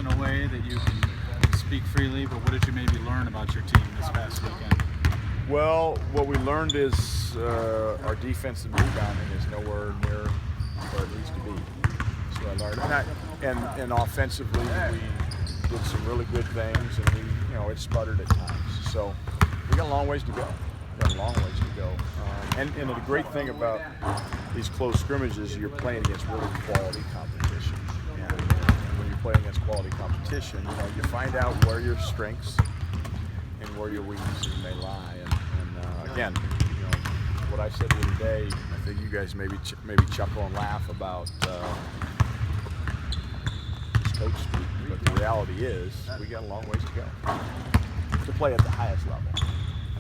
in a way that you can speak freely, but what did you maybe learn about your team this past weekend? Well, what we learned is our defensive rebounding is nowhere near where it needs to be. So I learned, and offensively we did some really good things, and it sputtered at times. So we got a long ways to go. And the great thing about these close scrimmages, you're playing against really quality competition. And when you're playing against quality competition, you find out where your strengths and where your weaknesses may lie. And again, what I said the other day, I think you guys maybe chuckle and laugh about this coach speak, but the reality is we got a long ways to go to play at the highest level.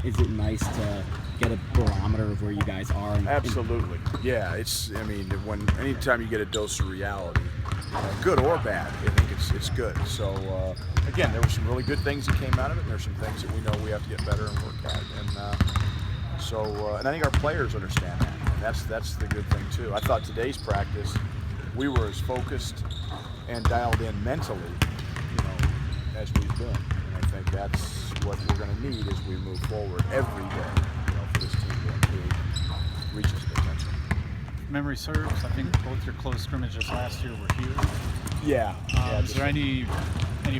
Is it nice to get a barometer of where you guys are? Absolutely. Yeah, anytime you get a dose of reality, good or bad, I think it's good. So again, there were some really good things that came out of it, and there's some things that we know we have to get better and work at. And I think our players understand that. And that's the good thing too. I thought today's practice, we were as focused and dialed in mentally, as we've been. And I think that's what we're going to need as we move forward every day, for this team to improve, reach its potential. If memory serves, I think both your close scrimmages last year were here. Yeah. Is there any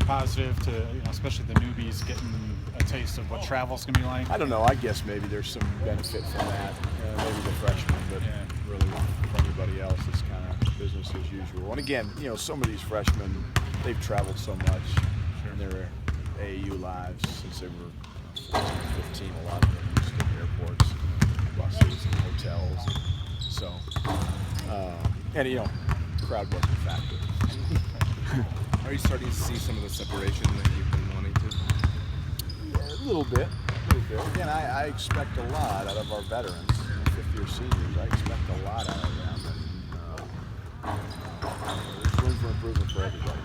positive to, especially the newbies getting a taste of what travel's going to be like? I don't know. I guess maybe there's some benefit from that. Maybe the freshmen, but really for everybody else, it's kind of business as usual. And again, some of these freshmen, they've traveled so much in their AAU lives since they were 14, 15. A lot of them used to airports, buses, and hotels. So, crowd wasn't a factor. Are you starting to see some of the separation that you've been wanting to? Yeah, a little bit. Again, I expect a lot out of our veterans, fifth-year seniors. I expect a lot out of them, and there's room for improvement for everybody.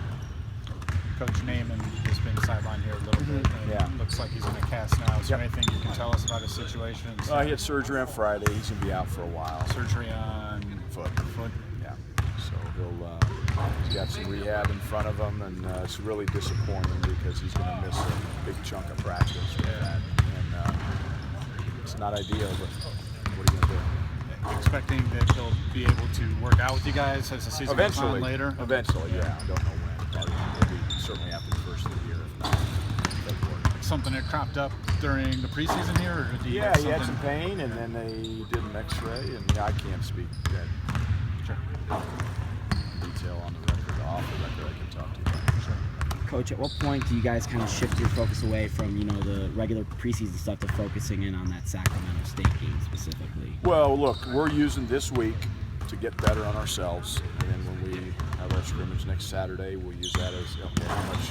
Coach Naaman has been sidelined here a little bit. And looks like he's in a cast now. Is there anything you can tell us about his situation? He had surgery on Friday. He's going to be out for a while. Surgery on foot. Yeah. So he's got some rehab in front of him, and it's really disappointing because he's going to miss a big chunk of practice with that. And it's not ideal, but what are you going to do? Expecting that he'll be able to work out with you guys as the season goes on later? Eventually, yeah. I don't know when. Probably certainly after the first of the year, if not February. Something that cropped up during the preseason here, or did he have he had some pain, and then they did an X-ray, and I can't speak that detail on the record. Off the record, I can talk to you about. Sure. Coach, at what point do you guys kind of shift your focus away from the regular preseason stuff to focusing in on that Sacramento State game specifically? Well, look, we're using this week to get better on ourselves, and then when we have our scrimmage next Saturday, we'll use that as how much.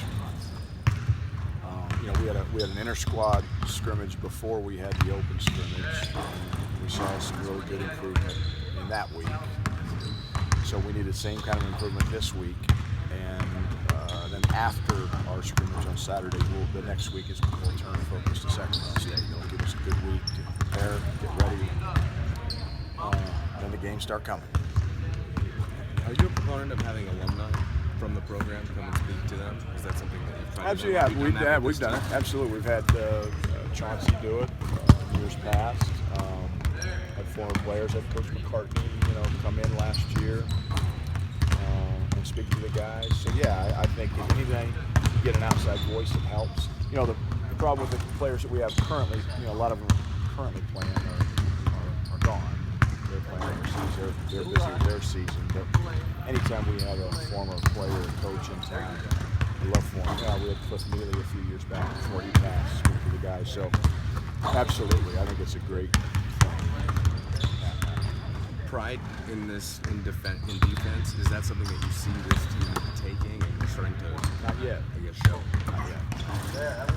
We had an inter-squad scrimmage before we had the open scrimmage. We saw some really good improvement in that week, so we need the same kind of improvement this week. And then after our scrimmage on Saturday, the next week is we'll turn focus to Sacramento State. It'll give us a good week to prepare, get ready, and then the games start coming. Are you a proponent of having alumni from the program come and speak to them? Is that something that you've tried Absolutely, to do? we've done it. Absolutely. We've had Chauncey do it years past. Had former players, had Coach McCartney, come in last year and speak to the guys. So I think if anything, you get an outside voice that helps. The problem with the players that we have currently, a lot of them currently playing are gone. They're playing overseas. They're busy with their season. But anytime we have a former player or coach in town, we love for him. We had Cliff Mealy a few years back before he passed, speak to the guys. So absolutely, I think it's a great thing. Pride in defense, is that something that you see this team taking and starting to Not yet. show? Not yet.